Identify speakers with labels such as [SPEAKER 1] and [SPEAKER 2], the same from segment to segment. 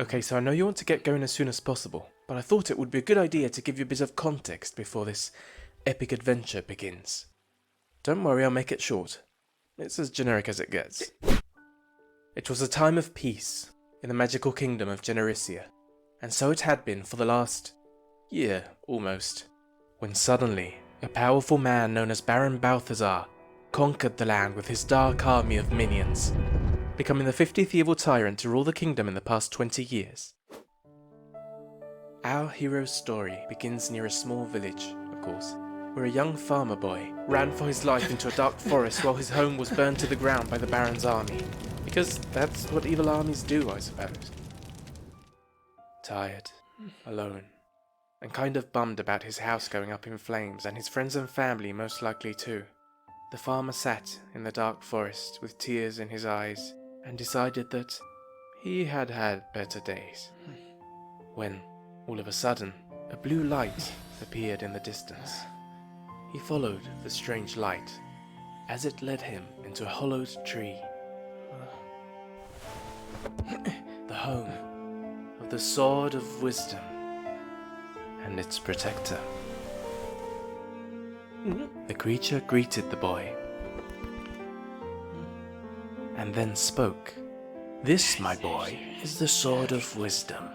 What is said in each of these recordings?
[SPEAKER 1] Okay, so I know you want to get going as soon as possible, but I thought it would be a good idea to give you a bit of context before this epic adventure begins. Don't worry, I'll make it short. It's as generic as it gets. It was a time of peace in the magical kingdom of Generisia, and so it had been for the last year, almost, when suddenly a powerful man known as Baron Balthazar conquered the land with his dark army of minions, becoming the 50th evil tyrant to rule the kingdom in the past 20 years. Our hero's story begins near a small village, of course, where a young farmer boy ran for his life into a dark forest while his home was burned to the ground by the Baron's army. Because that's what evil armies do, I suppose. Tired, alone, and kind of bummed about his house going up in flames and his friends and family most likely too, the farmer sat in the dark forest with tears in his eyes and decided that he had had better days. When, all of a sudden, a blue light appeared in the distance. He followed the strange light as it led him into a hollowed tree. The home of the Sword of Wisdom and its protector. The creature greeted the boy and then spoke. "This, my boy, is the Sword of Wisdom.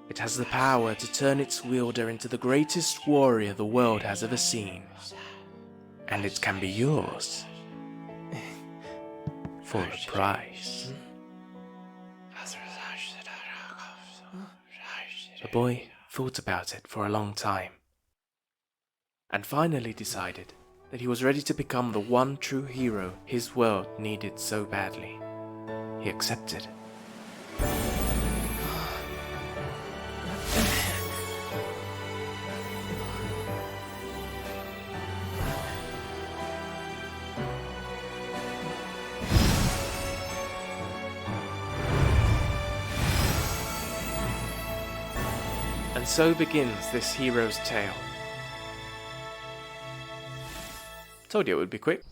[SPEAKER 1] It has the power to turn its wielder into the greatest warrior the world has ever seen. And it can be yours for a price." The boy thought about it for a long time, and finally decided that he was ready to become the one true hero his world needed so badly. He accepted. And so begins this hero's tale. Told you it would be quick.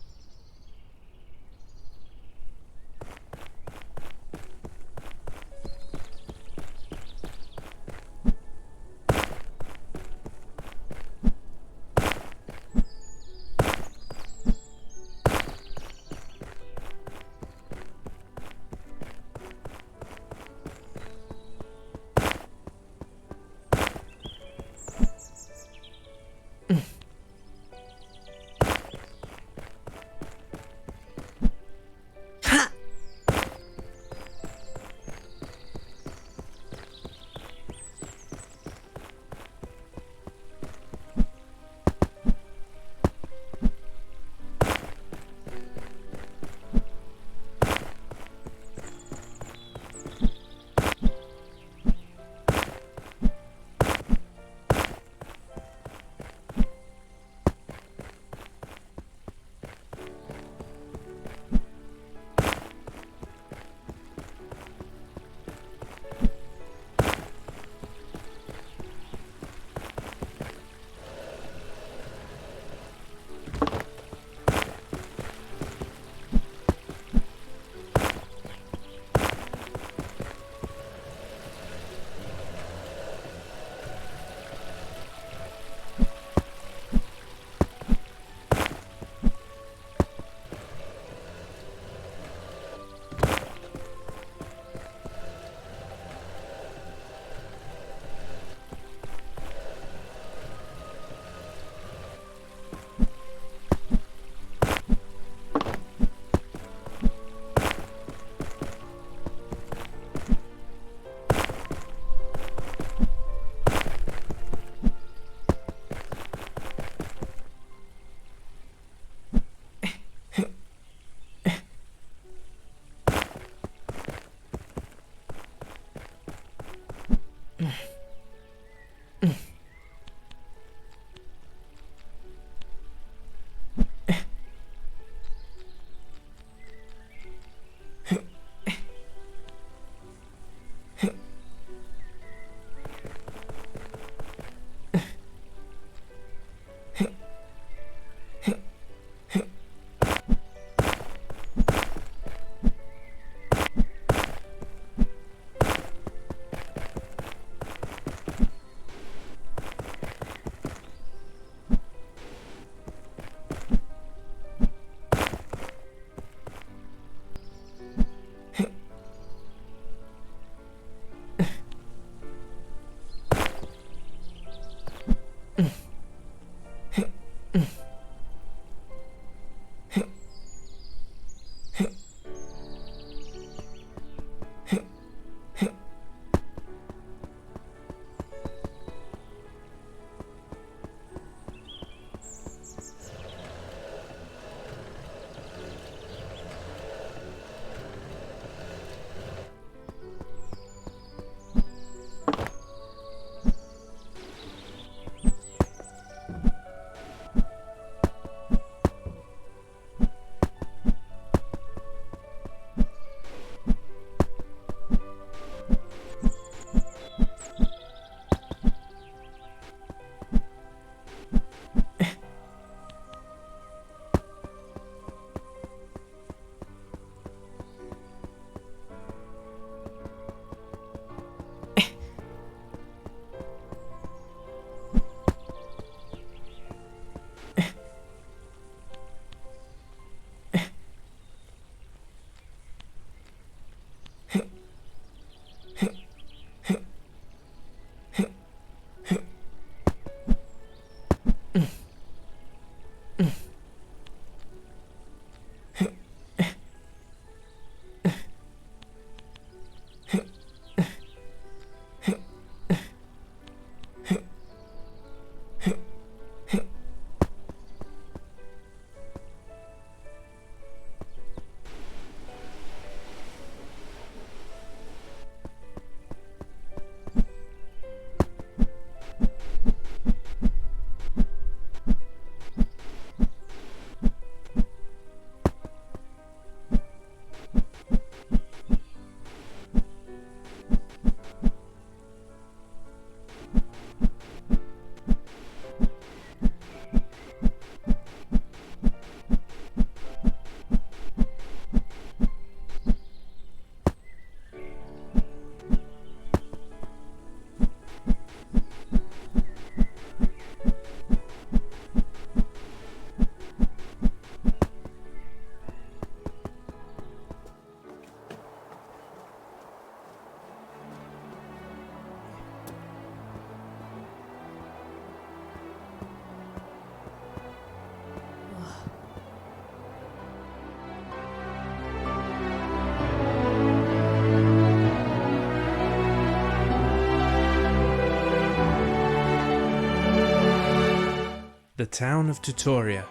[SPEAKER 1] The town of Tutoria,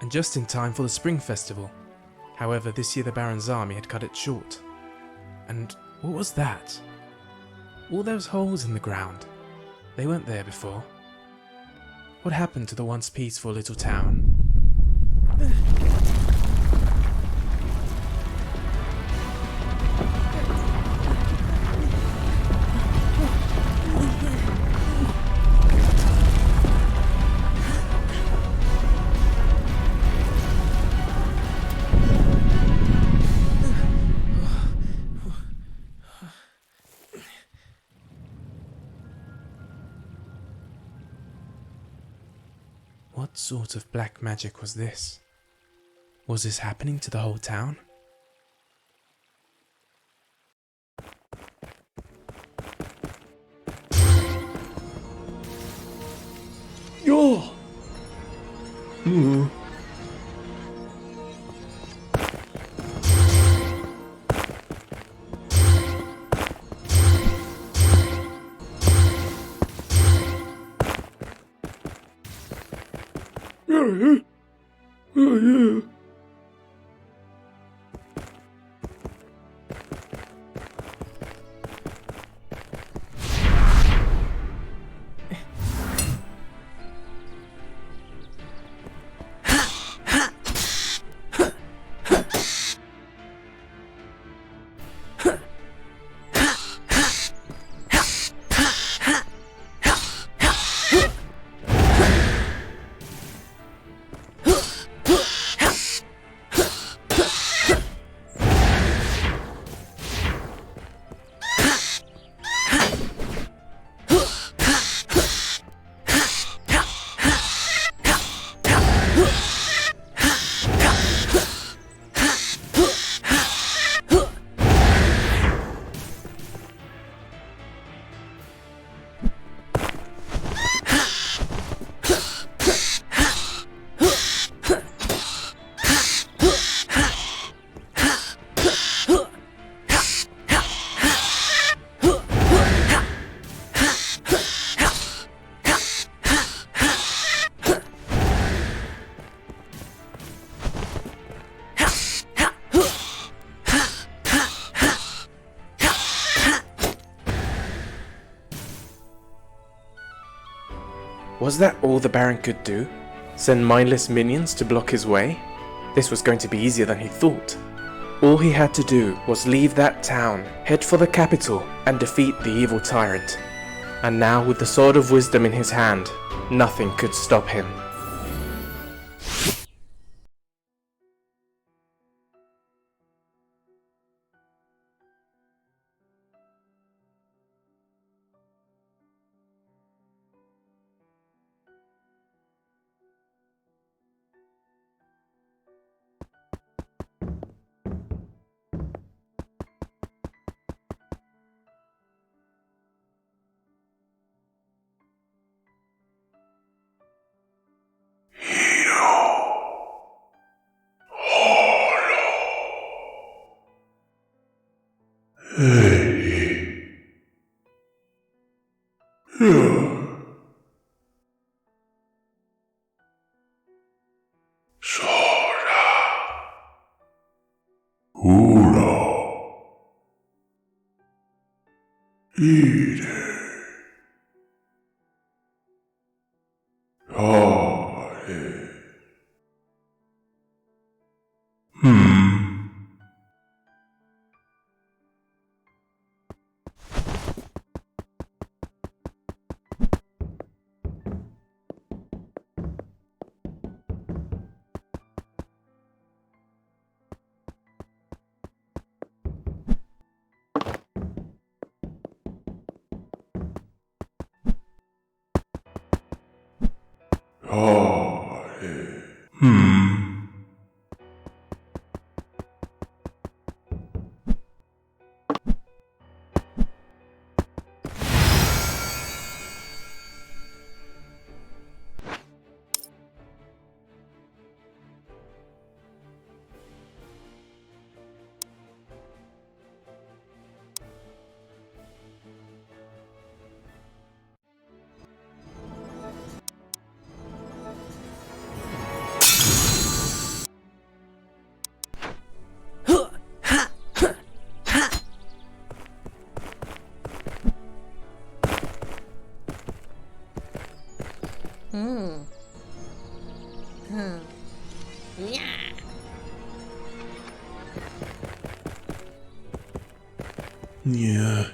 [SPEAKER 1] and just in time for the spring festival. However, this year the Baron's army had cut it short. And what was that? All those holes in the ground. They weren't there before. What happened to the once peaceful little town? What sort of black magic was this? Was this happening to the whole town?
[SPEAKER 2] Yo! Yeah.
[SPEAKER 1] Was that all the Baron could do? Send mindless minions to block his way? This was going to be easier than he thought. All he had to do was leave that town, head for the capital, and defeat the evil tyrant. And now, with the Sword of Wisdom in his hand, nothing could stop him.
[SPEAKER 2] Yeah.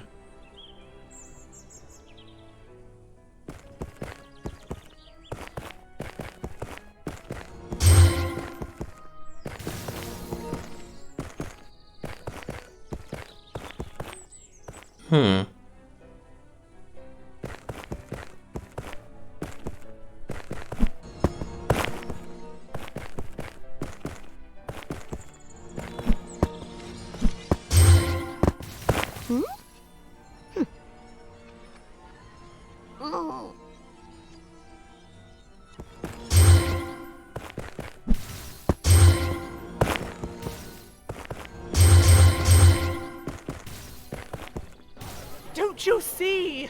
[SPEAKER 3] Don't you see?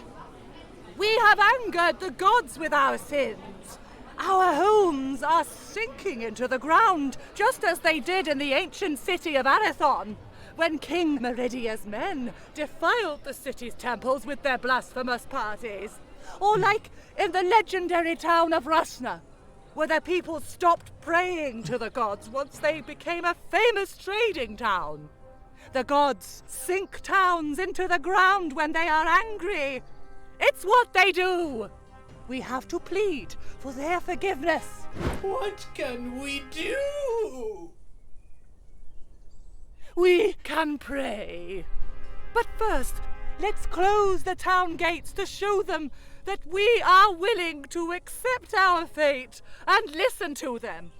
[SPEAKER 3] We have angered the gods with our sins. Our homes are sinking into the ground, just as they did in the ancient city of Arathon, when King Meridia's men defiled the city's temples with their blasphemous parties. Or like in the legendary town of Rusna, where the people stopped praying to the gods once they became a famous trading town. The gods sink towns into the ground when they are angry. It's what they do. We have to plead for their forgiveness.
[SPEAKER 2] What can we do?
[SPEAKER 3] We can pray. But first, let's close the town gates to show them that we are willing to accept our fate and listen to them.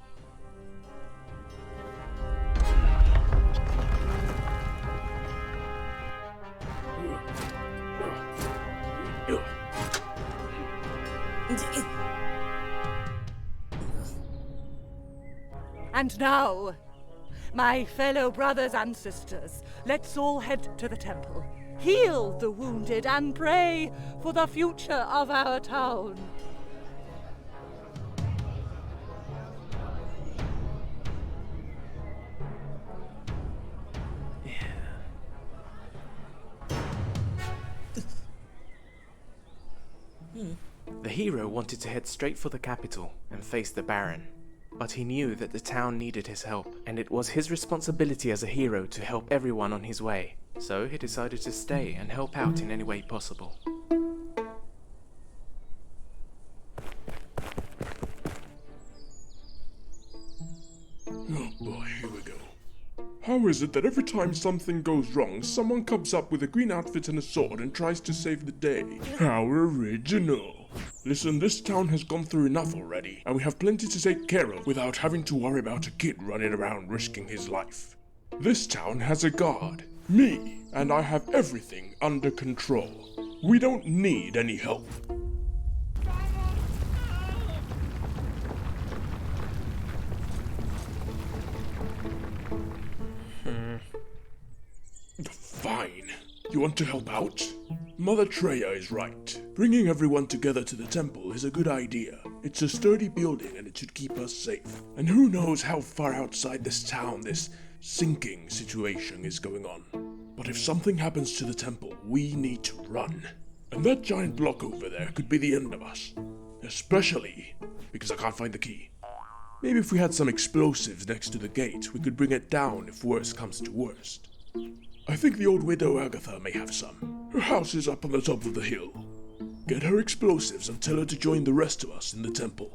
[SPEAKER 3] And now, my fellow brothers and sisters, let's all head to the temple, heal the wounded, and pray for the future of our town.
[SPEAKER 1] The hero wanted to head straight for the capital and face the Baron, but he knew that the town needed his help, and it was his responsibility as a hero to help everyone on his way, so he decided to stay and help out in any way possible.
[SPEAKER 2] Oh boy, here we go. How is it that every time something goes wrong, someone comes up with a green outfit and a sword and tries to save the day? How original! Listen, this town has gone through enough already, and we have plenty to take care of without having to worry about a kid running around risking his life. This town has a guard, me, and I have everything under control. We don't need any help. Fine. You want to help out? Mother Treya is right. Bringing everyone together to the temple is a good idea. It's a sturdy building and it should keep us safe. And who knows how far outside this town this sinking situation is going on. But if something happens to the temple, we need to run. And that giant block over there could be the end of us. Especially because I can't find the key. Maybe if we had some explosives next to the gate, we could bring it down if worst comes to worst. I think the old widow Agatha may have some. Her house is up on the top of the hill. Get her explosives and tell her to join the rest of us in the temple.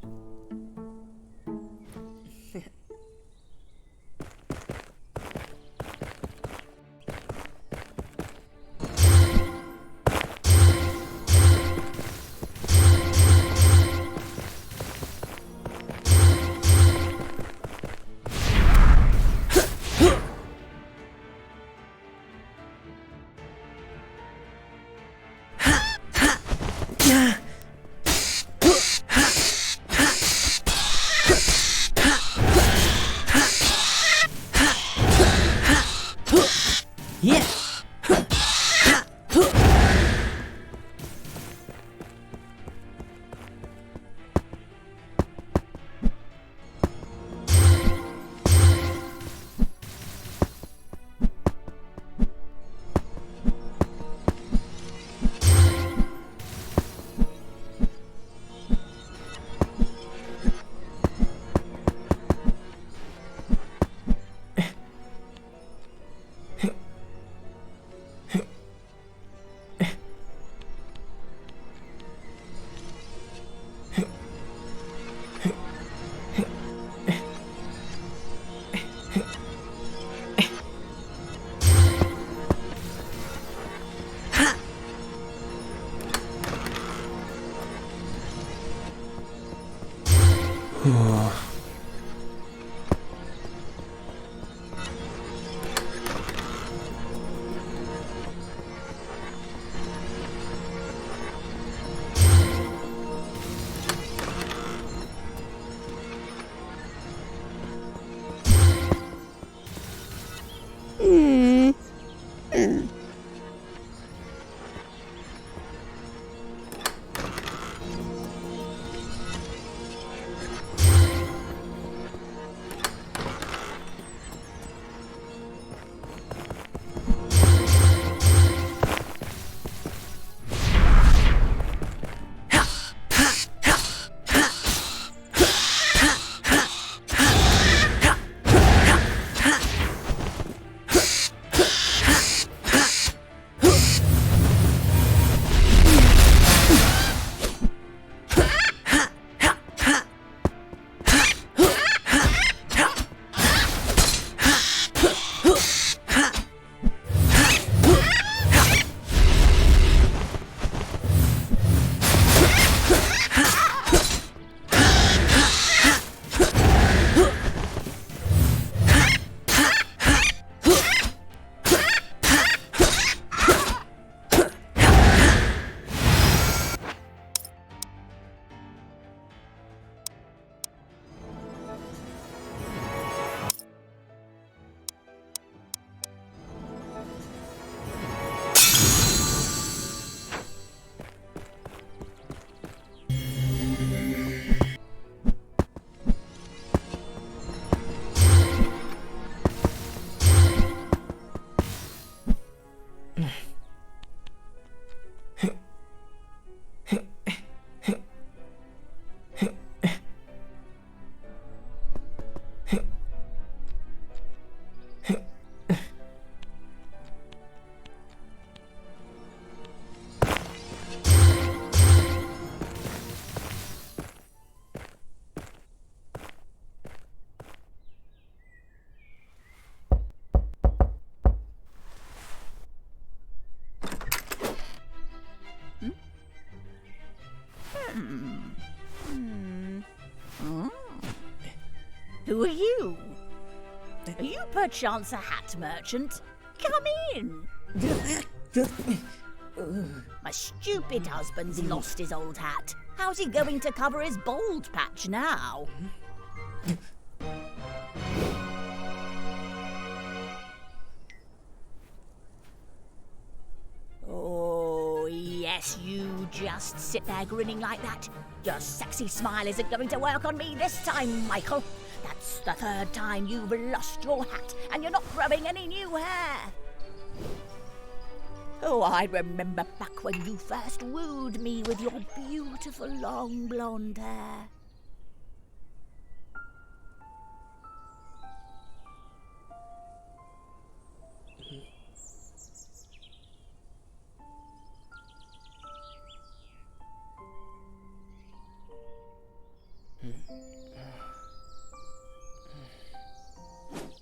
[SPEAKER 4] Who are you? Are you perchance a hat merchant? Come in. My stupid husband's lost his old hat. How's he going to cover his bald patch now? Oh, yes, you just sit there grinning like that. Your sexy smile isn't going to work on me this time, Michael. That's the third time you've lost your hat, and you're not growing any new hair. Oh, I remember back when you first wooed me with your beautiful long blonde hair.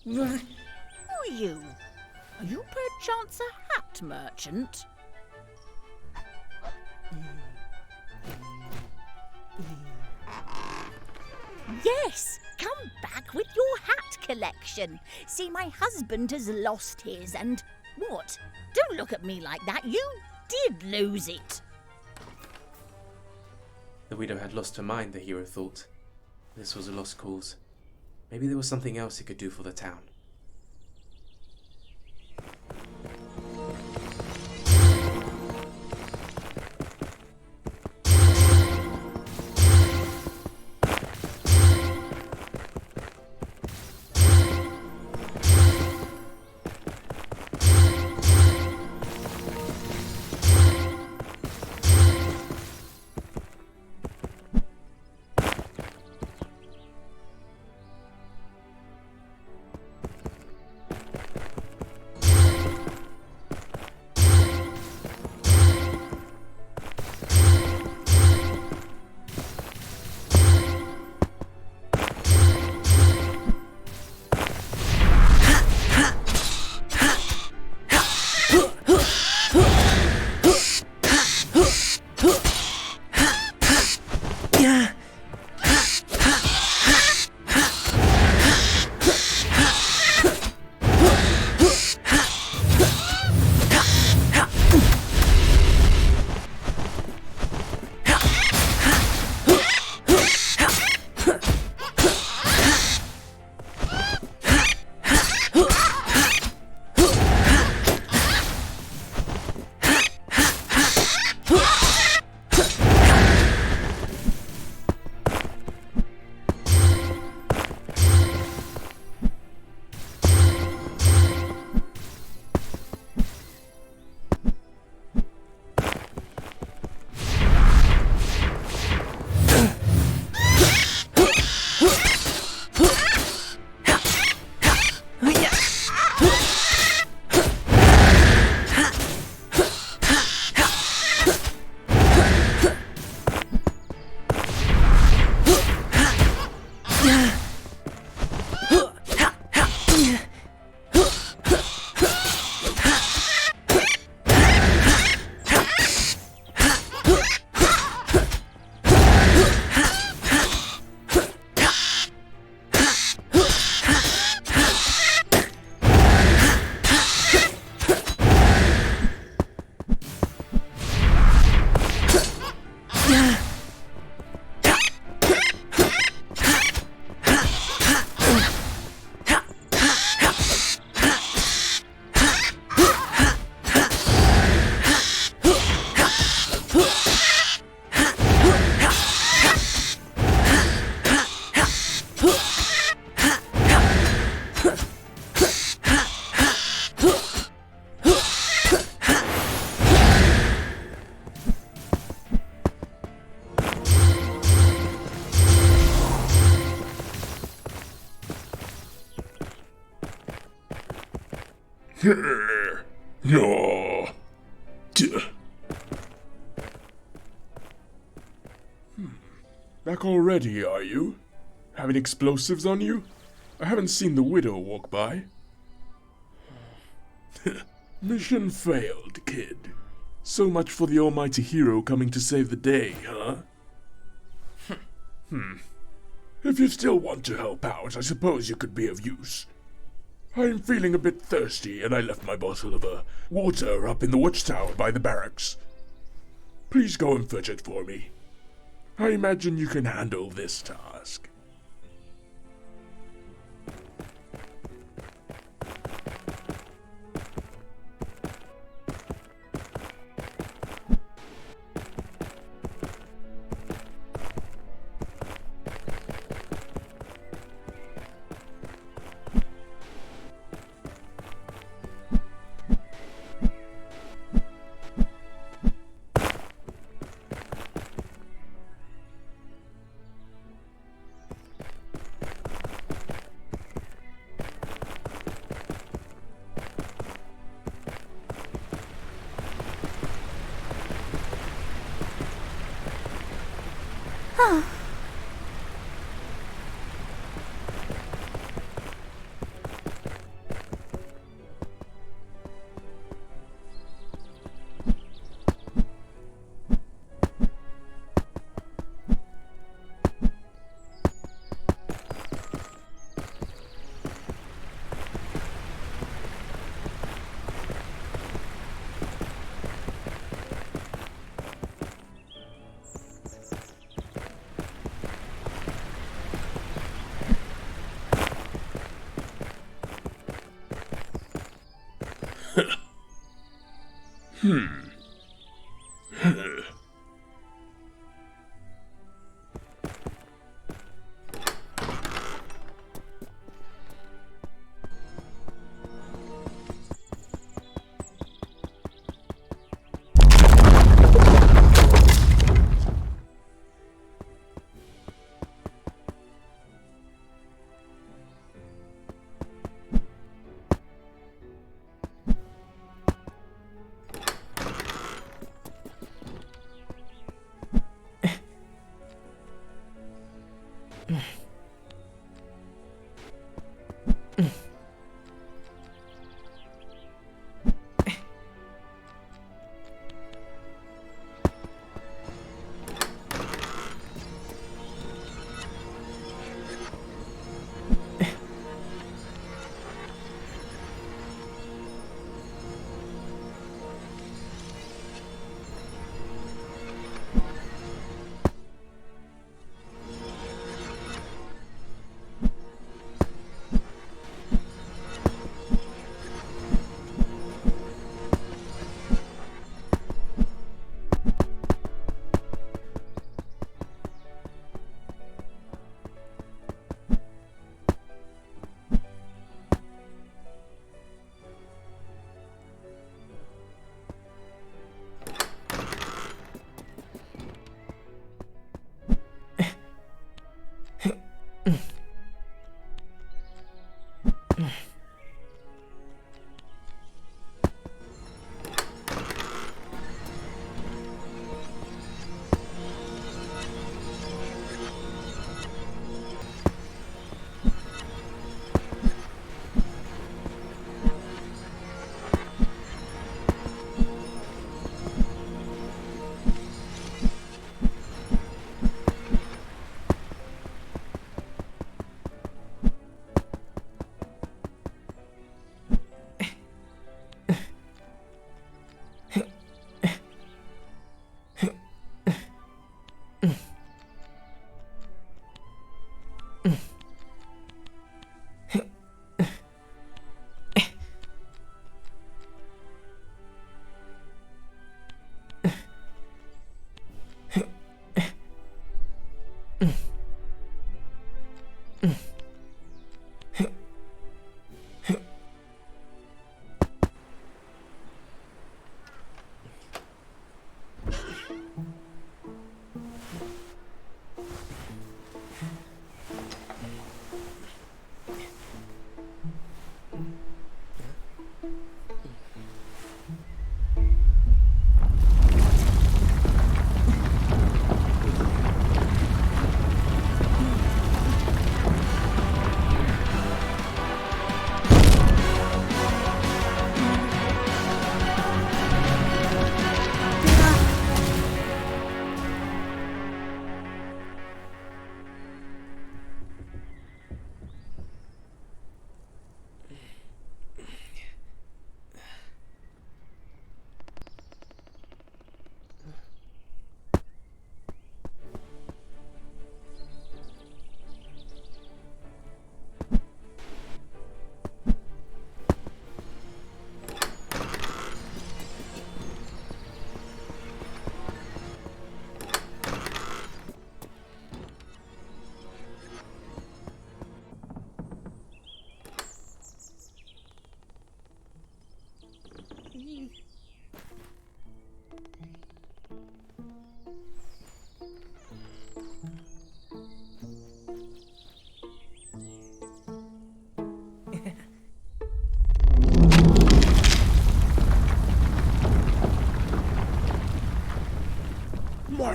[SPEAKER 4] Who are you? Are you perchance a hat merchant? Yes, come back with your hat collection. See, my husband has lost his and... What? Don't look at me like that. You did lose it.
[SPEAKER 1] The widow had lost her mind, the hero thought. This was a lost cause. Maybe there was something else he could do for the town.
[SPEAKER 2] No. Back already, are you? Having explosives on you? I haven't seen the widow walk by. Mission failed, kid. So much for the almighty hero coming to save the day, huh? If you still want to help out, I suppose you could be of use. I'm feeling a bit thirsty, and I left my bottle of water up in the watchtower by the barracks. Please go and fetch it for me. I imagine you can handle this task.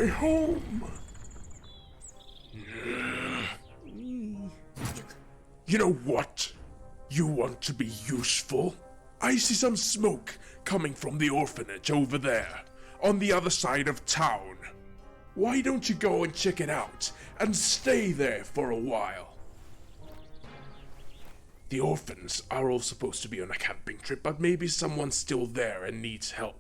[SPEAKER 2] my home. You know what? You want to be useful? I see some smoke coming from the orphanage over there, on the other side of town. Why don't you go and check it out, and stay there for a while? The orphans are all supposed to be on a camping trip, but maybe someone's still there and needs help.